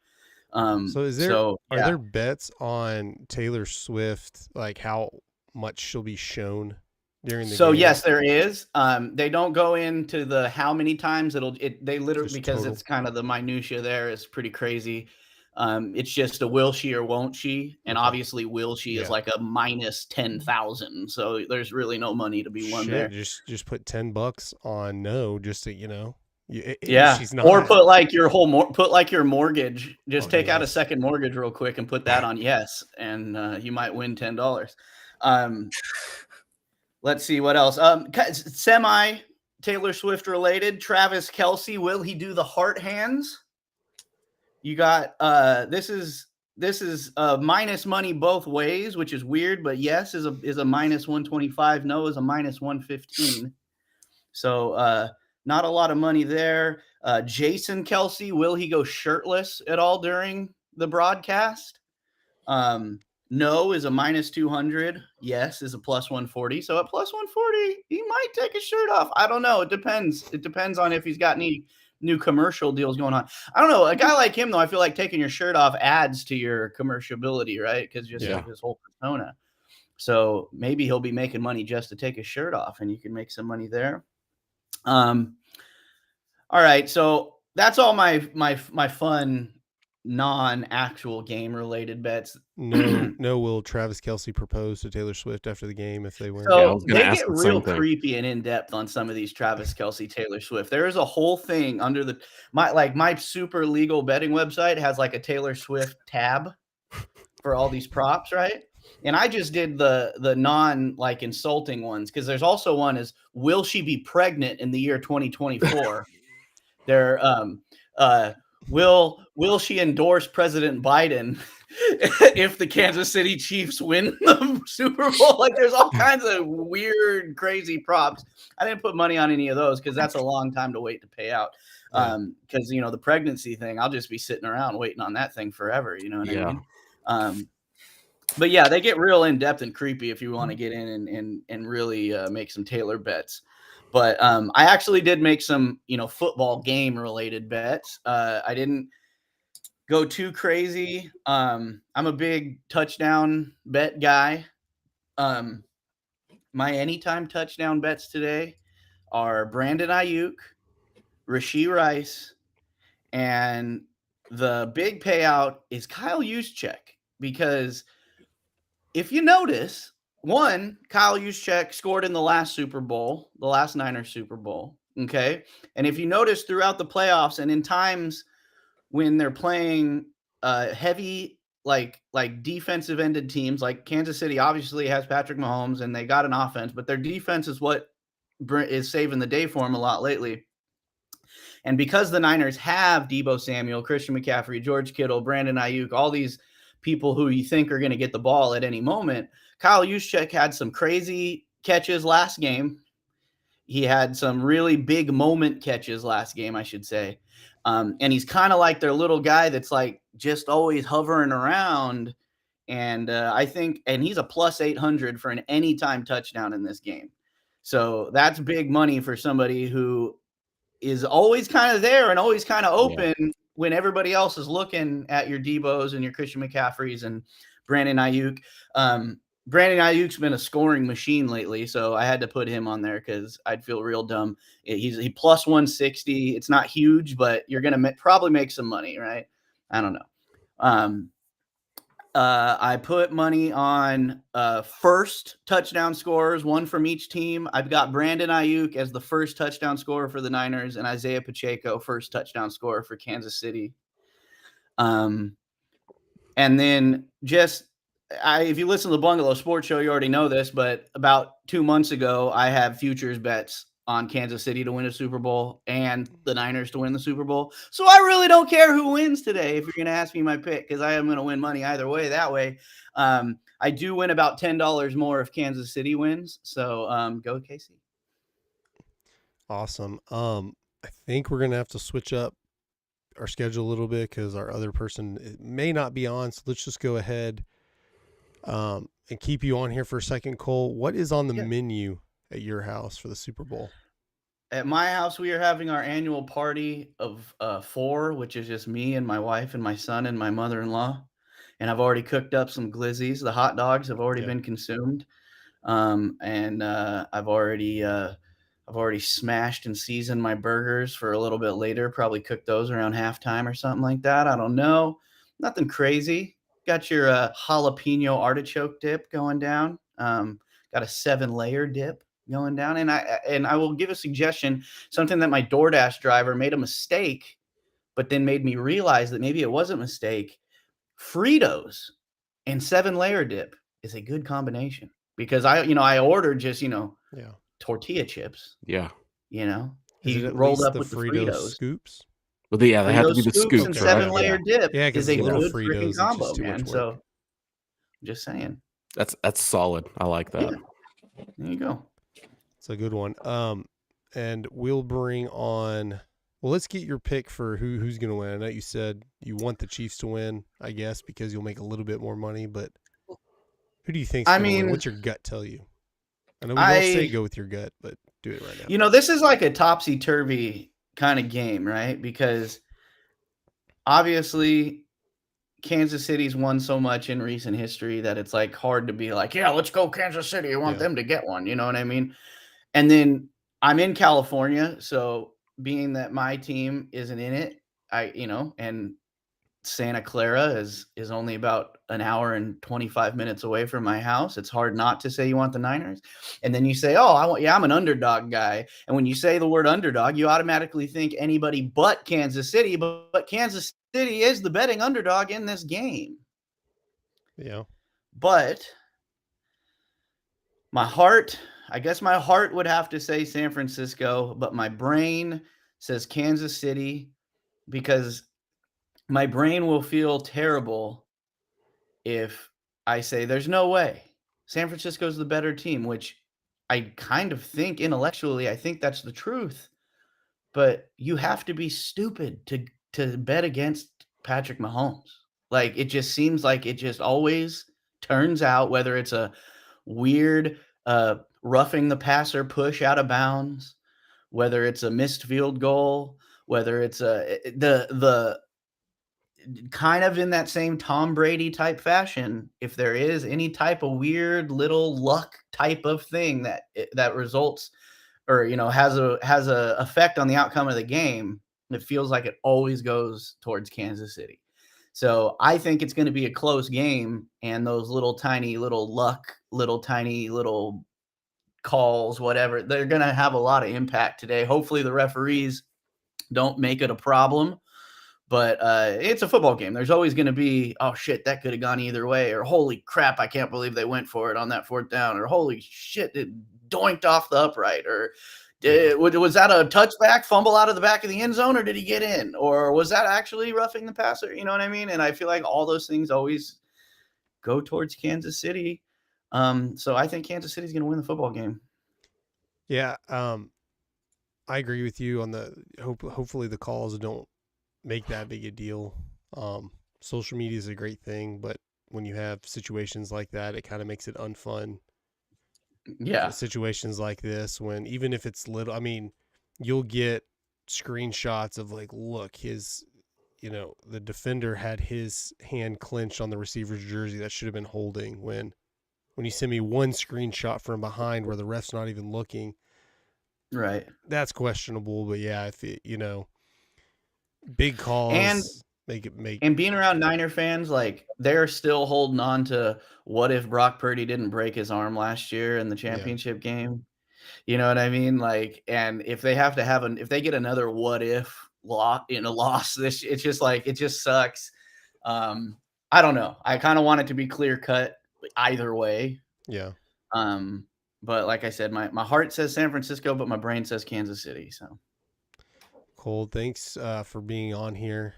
So are there bets on Taylor Swift, like how much she'll be shown during the game? Yes, there is. They don't go into the how many times they literally, Just because total. it's kind of the minutia there is pretty crazy. It's just a will she or won't she, and obviously will she is like a minus 10,000. So there's really no money to be won there. Just put $10 on no, just to she's not. Or put like your your mortgage. Just take out a second mortgage real quick and put that on yes, and you might win $10. Let's see what else. Semi Taylor Swift related. Travis Kelce, will he do the heart hands? You got this is minus money both ways, which is weird, but yes is a minus 125. No is a minus 115. So not a lot of money there. Jason Kelce, will he go shirtless at all during the broadcast? No is a minus 200. Yes is a plus 140. So at plus 140, he might take his shirt off. I don't know. It depends. It depends on if he's got any new commercial deals going on. I don't know. A guy like him, though, I feel like taking your shirt off adds to your commerciability, right? Because just of his whole persona. So maybe he'll be making money just to take his shirt off, and you can make some money there. All right. So that's all my fun non-actual game related bets. No, will Travis Kelce propose to Taylor Swift after the game if they win? So they get real creepy and in depth on some of these Travis Kelce, Taylor Swift. There is a whole thing under my super legal betting website has like a Taylor Swift tab for all these props, right? And I just did the non like insulting ones because there's also one is will she be pregnant in the year 2024? There will she endorse President Biden if the Kansas City Chiefs win the Super Bowl? Like there's all kinds of weird, crazy props. I didn't put money on any of those because that's a long time to wait to pay out. Because the pregnancy thing, I'll just be sitting around waiting on that thing forever. You know what I mean? But yeah, they get real in depth and creepy if you want to get in and really make some Taylor bets. But I actually did make some, football game related bets. I didn't go too crazy. I'm a big touchdown bet guy. My anytime touchdown bets today are Brandon Ayuk, Rashee Rice, and the big payout is Kyle Juszczyk because if you notice, Kyle Juszczyk scored in the last Super Bowl, the last Niners Super Bowl. Okay. And if you notice throughout the playoffs and in times when they're playing heavy, like defensive ended teams, like Kansas City obviously has Patrick Mahomes and they got an offense, but their defense is what is saving the day for them a lot lately. And because the Niners have Deebo Samuel, Christian McCaffrey, George Kittle, Brandon Ayuk, all these people who you think are going to get the ball at any moment, Kyle Juszczyk had some crazy catches last game. He had some really big moment catches last game, I should say. And he's kind of like their little guy that's like just always hovering around. And I think, and he's a plus 800 for an anytime touchdown in this game. So that's big money for somebody who is always kind of there and always kind of open when everybody else is looking at your Deebos and your Christian McCaffreys and Brandon Ayuk. Brandon Ayuk's been a scoring machine lately, so I had to put him on there because I'd feel real dumb. He plus 160. It's not huge, but you're gonna probably make some money, right? I don't know. I put money on first touchdown scorers, one from each team. I've got Brandon Ayuk as the first touchdown scorer for the Niners, and Isaiah Pacheco first touchdown scorer for Kansas City. And then if you listen to the Bungalow Sports Show, you already know this, but about 2 months ago, I have futures bets on Kansas City to win a Super Bowl and the Niners to win the Super Bowl. So I really don't care who wins today if you're going to ask me my pick, because I am going to win money either way that way. I do win about $10 more if Kansas City wins. So go KC. Awesome. I think we're going to have to switch up our schedule a little bit because our other person may not be on. So let's just go ahead and keep you on here for a second. Cole, what is on the menu at your house for the Super Bowl? At my house, we are having our annual party of 4, which is just me and my wife and my son and my mother-in-law. And I've already cooked up some glizzies. The hot dogs have already been consumed. And I've already smashed and seasoned my burgers for a little bit later. Probably cook those around halftime or something like that. I don't know. Nothing crazy. Got your jalapeno artichoke dip going down. Got a 7-layer dip going down. And I will give a suggestion, something that my DoorDash driver made a mistake, but then made me realize that maybe it wasn't a mistake. Fritos and 7-layer dip is a good combination, because I ordered just, tortilla chips. Yeah. He rolled up with the Fritos scoops. Well, they have to be the scoops, and right? 7-layer dip is a little good Fritos, freaking combo, just too man. much So work. I'm just saying. That's solid. I like that. Yeah. There you go. It's a good one. And we'll bring on. Well, let's get your pick for who's going to win. I know you said you want the Chiefs to win, I guess, because you'll make a little bit more money. But who do you think's going to win? What's your gut tell you? I know we don't say go with your gut, but do it right now. This is like a topsy-turvy kind of game, right? Because obviously Kansas City's won so much in recent history that it's like hard to be like, yeah, let's go Kansas City. I want them to get one. You know what I mean? And then I'm in California, so being that my team isn't in it, and Santa Clara is only about an hour and 25 minutes away from my house. It's hard not to say you want the Niners. And then you say, I'm an underdog guy. And when you say the word underdog, you automatically think anybody but Kansas City, but Kansas City is the betting underdog in this game. Yeah. But I guess my heart would have to say San Francisco, but my brain says Kansas City, because my brain will feel terrible if I say there's no way San Francisco's the better team, which I kind of think intellectually, I think that's the truth. But you have to be stupid to bet against Patrick Mahomes. Like, it just seems like it just always turns out, whether it's a weird roughing the passer push out of bounds, whether it's a missed field goal, whether it's the kind of in that same Tom Brady type fashion, if there is any type of weird little luck type of thing that results or has a effect on the outcome of the game, it feels like it always goes towards Kansas City. So I think it's going to be a close game, and those little tiny little luck, little tiny little calls, whatever, they're going to have a lot of impact today. Hopefully the referees don't make it a problem. But it's a football game. There's always going to be, oh, shit, that could have gone either way. Or holy crap, I can't believe they went for it on that 4th down. Or holy shit, it doinked off the upright. Or was that a touchback, fumble out of the back of the end zone, or did he get in? Or was that actually roughing the passer? You know what I mean? And I feel like all those things always go towards Kansas City. So I think Kansas City's going to win the football game. Yeah, I agree with you on the hopefully the calls don't make that big a deal. Social media is a great thing, but when you have situations like that, it kind of makes it unfun. Yeah. Situations like this, when even if it's little, I mean, you'll get screenshots of like, look, the defender had his hand clenched on the receiver's jersey that should have been holding, when when you send me one screenshot from behind where the ref's not even looking, Right. that's questionable. But yeah, if it, big calls And make it make. And being around Niner fans, like they're still holding on to what if Brock Purdy didn't break his arm last year in the championship game? You know what I mean? Like, and if they have to if they get another what if loss, it's just like, it just sucks. I don't know. I kind of want it to be clear cut either way. Yeah. But like I said, my heart says San Francisco, but my brain says Kansas City. So Cole, thanks for being on here,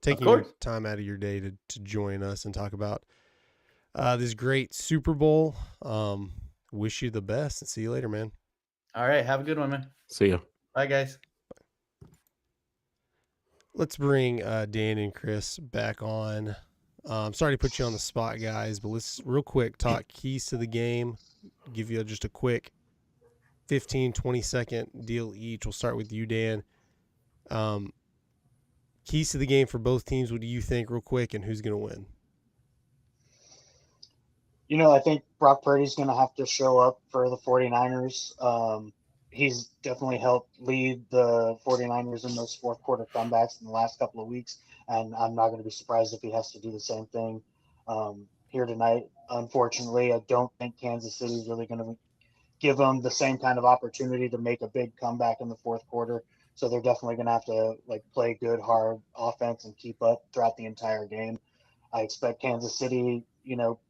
taking course. your time out of your day to join us and talk about this great Super Bowl. Wish you the best and see you later, man. All right. Have a good one, man. See ya. Bye, guys. Let's bring Dan and Chris back on. Sorry to put you on the spot, guys, but let's real quick talk keys to the game. Give you just a quick 15, 20-second deal each. We'll start with you, Dan. Keys to the game for both teams. What do you think, real quick, and who's going to win? I think Brock Purdy's going to have to show up for the 49ers. He's definitely helped lead the 49ers in those fourth quarter comebacks in the last couple of weeks, and I'm not going to be surprised if he has to do the same thing here tonight. Unfortunately, I don't think Kansas City is really going to give them the same kind of opportunity to make a big comeback in the fourth quarter. So they're definitely going to have to play good, hard offense and keep up throughout the entire game. I expect Kansas City,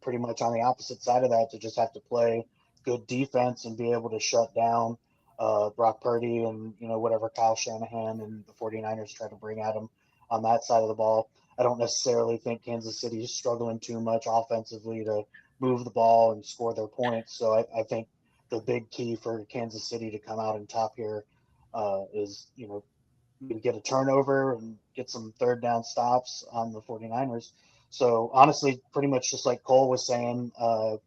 pretty much on the opposite side of that, to just have to play good defense and be able to shut down Brock Purdy and, whatever Kyle Shanahan and the 49ers try to bring at him on that side of the ball. I don't necessarily think Kansas City is struggling too much offensively to move the ball and score their points. So I think the big key for Kansas City to come out on top here is, get a turnover and get some third down stops on the 49ers. So honestly, pretty much just like Cole was saying, I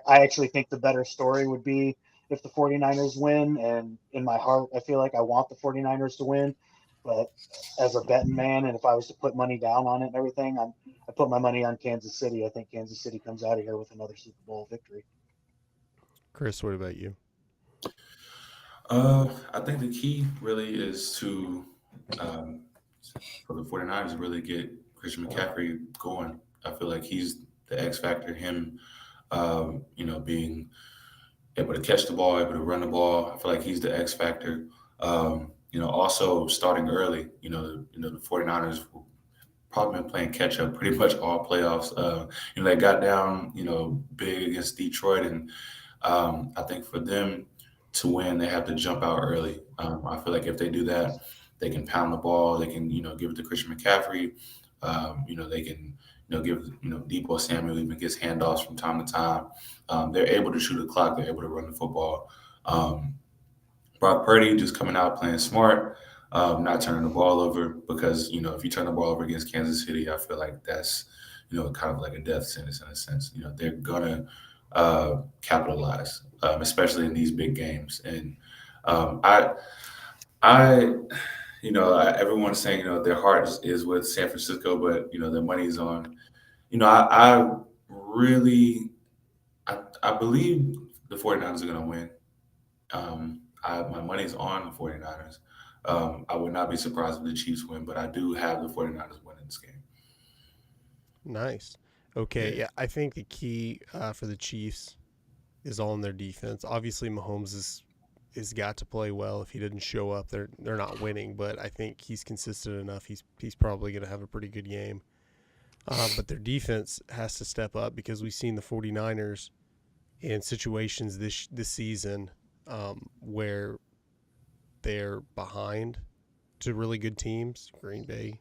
actually think the better story would be if the 49ers win. And in my heart, I feel like I want the 49ers to win. But as a betting man, and if I was to put money down on it and everything, I put my money on Kansas City. I think Kansas City comes out of here with another Super Bowl victory. Chris, what about you? I think the key really is to, for the 49ers, really get Christian McCaffrey going. I feel like he's the X factor. Him, being able to catch the ball, able to run the ball. I feel like he's the X factor. Also starting early. The 49ers have probably been playing catch up pretty much all playoffs. They got down, big against Detroit, and I think for them to win, they have to jump out early. I feel like if they do that, they can pound the ball. They can, give it to Christian McCaffrey. They can, give, Debo Samuel even gets handoffs from time to time. They're able to shoot the clock. They're able to run the football. Brock Purdy just coming out playing smart, not turning the ball over, because, if you turn the ball over against Kansas City, I feel like that's, kind of like a death sentence in a sense. They're going to capitalize, especially in these big games. And everyone's saying, their heart is with San Francisco, but, their money's on, I believe the 49ers are going to win. My money's on the 49ers. I would not be surprised if the Chiefs win, but I do have the 49ers winning this game. Nice. Okay, yeah, I think the key for the Chiefs is all in their defense. Obviously, Mahomes is got to play well. If he didn't show up, they're not winning. But I think he's consistent enough. He's probably going to have a pretty good game. But their defense has to step up, because we've seen the 49ers in situations this season where they're behind to really good teams, Green Bay,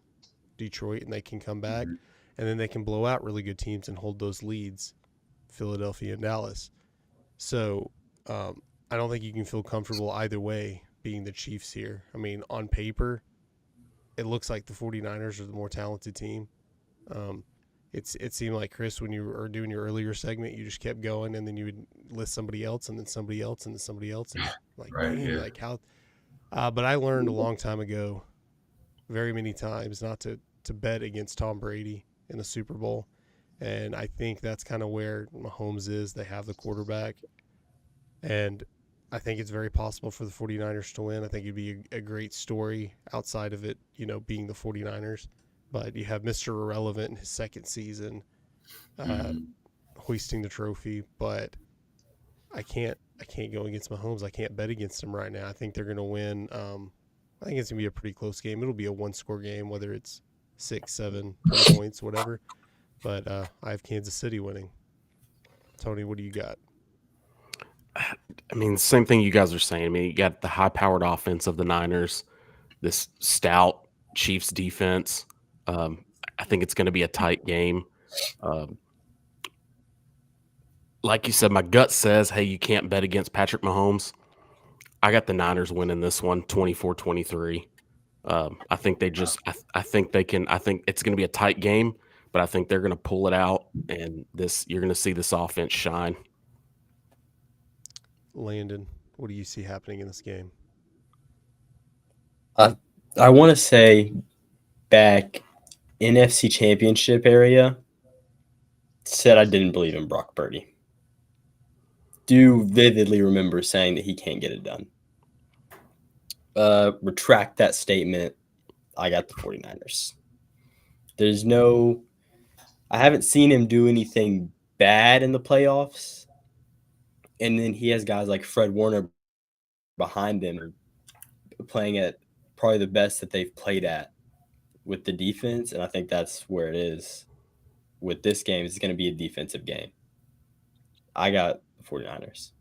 Detroit, and they can come back. Mm-hmm. And then they can blow out really good teams and hold those leads, Philadelphia and Dallas. So I don't think you can feel comfortable either way being the Chiefs here. I mean, on paper, it looks like the 49ers are the more talented team. It seemed like, Chris, when you were doing your earlier segment, you just kept going, and then you would list somebody else, and then somebody else, and then somebody else. And right, dang, yeah. how? But I learned a long time ago, very many times, not to bet against Tom Brady in the Super Bowl. And I think that's kind of where Mahomes is. They have the quarterback. And I think it's very possible for the 49ers to win. I think it'd be a great story outside of it, being the 49ers. But you have Mr. Irrelevant in his second season hoisting the trophy. But I can't go against Mahomes. I can't bet against him right now. I think they're going to win. I think it's going to be a pretty close game. It'll be a one-score game, whether it's 6, 7, 10 points, whatever. But I have Kansas City winning. Tony, what do you got? I mean, same thing you guys are saying. I mean, you got the high-powered offense of the Niners, this stout Chiefs defense. I think it's going to be a tight game. Like you said, my gut says, hey, you can't bet against Patrick Mahomes. I got the Niners winning this one, 24-23. I think they just – I think they can – I think it's going to be a tight game, but I think they're going to pull it out, and you're going to see this offense shine. Landon, what do you see happening in this game? I want to say back NFC Championship area, said I didn't believe in Brock Purdy. Do vividly remember saying that he can't get it done. Retract that statement. I got the 49ers. I haven't seen him do anything bad in the playoffs. And then he has guys like Fred Warner behind him playing at probably the best that they've played at with the defense. And I think that's where it is with this game. It's going to be a defensive game. I got the 49ers.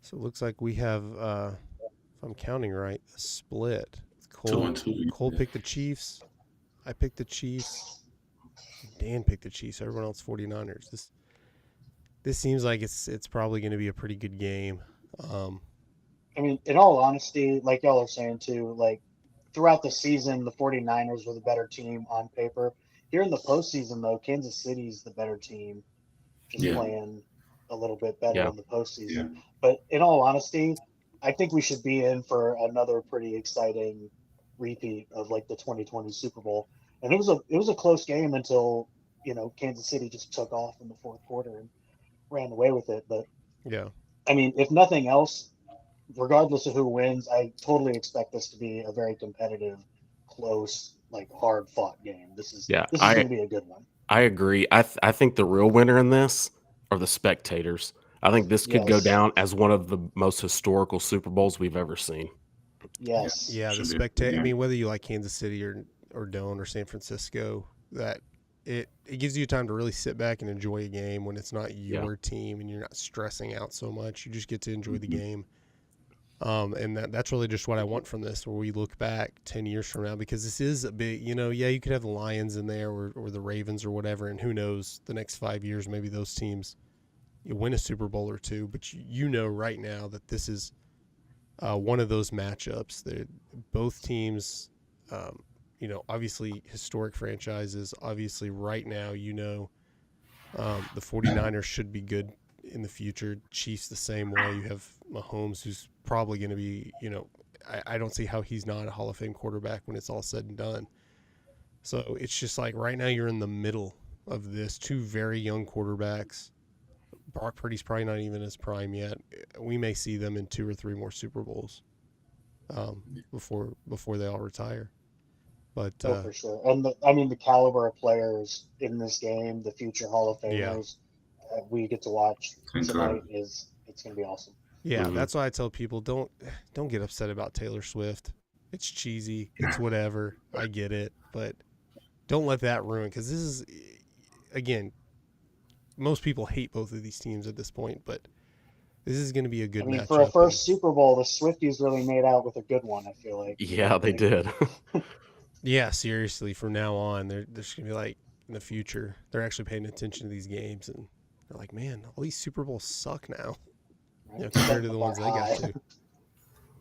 So it looks like we have, if I'm counting right, a split. Cole picked the Chiefs. I picked the Chiefs. Dan picked the Chiefs. Everyone else 49ers. This seems like it's probably going to be a pretty good game. I mean, in all honesty, like y'all are saying too, like throughout the season, the 49ers were the better team on paper. Here in the postseason, though, Kansas City's the better team, just playing a little bit better in the postseason. Yeah. But in all honesty, I think we should be in for another pretty exciting repeat of like the 2020 Super Bowl. And it was a close game until, Kansas City just took off in the fourth quarter and ran away with it. But yeah, I mean, if nothing else, regardless of who wins, I totally expect this to be a very competitive, close, like hard fought game. This is going to be a good one. I agree. I think the real winner in this are the spectators. I think this could go down as one of the most historical Super Bowls we've ever seen. Yes. Yeah, the spectator. I mean, whether you like Kansas City or don't or San Francisco, that it gives you time to really sit back and enjoy a game when it's not your team and you're not stressing out so much. You just get to enjoy the game. And that's really just what I want from this, where we look back 10 years from now, because this is a bit, you could have the Lions in there or the Ravens or whatever, and who knows, the next 5 years, maybe those teams win a Super Bowl or two, but right now that this is one of those matchups. Both teams, obviously historic franchises. Obviously right now, the 49ers should be good in the future. Chiefs the same way. You have Mahomes, who's probably going to be, I don't see how he's not a Hall of Fame quarterback when it's all said and done. So it's just like right now you're in the middle of this. Two very young quarterbacks. Brock Purdy's probably not even his prime yet. We may see them in 2 or 3 more Super Bowls before they all retire. But for sure. And the caliber of players in this game, the future Hall of Famers we get to watch tonight it's going to be awesome. Yeah, that's why I tell people don't get upset about Taylor Swift. It's cheesy. It's whatever. I get it, but don't let that ruin, because this is, again, most people hate both of these teams at this point, but this is going to be a good matchup. For a first Super Bowl, the Swifties really made out with a good one, I feel like. Yeah, they did. Yeah, seriously, from now on, they're just going to be like, in the future, they're actually paying attention to these games, and they're like, man, all these Super Bowls suck now, compared to the ones they got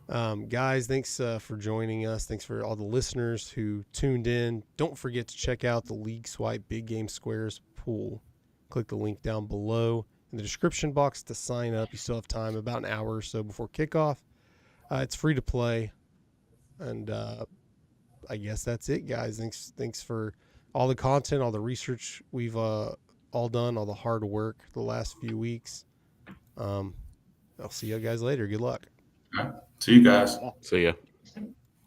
to. Guys, thanks for joining us. Thanks for all the listeners who tuned in. Don't forget to check out the League Swype Big Game Squares pool. Click the link down below in the description box to sign up. You still have time, about an hour or so before kickoff. It's free to play. And I guess that's it, guys. Thanks for all the content, all the research we've all done, all the hard work the last few weeks. I'll see you guys later. Good luck. All right. See you guys. So yeah.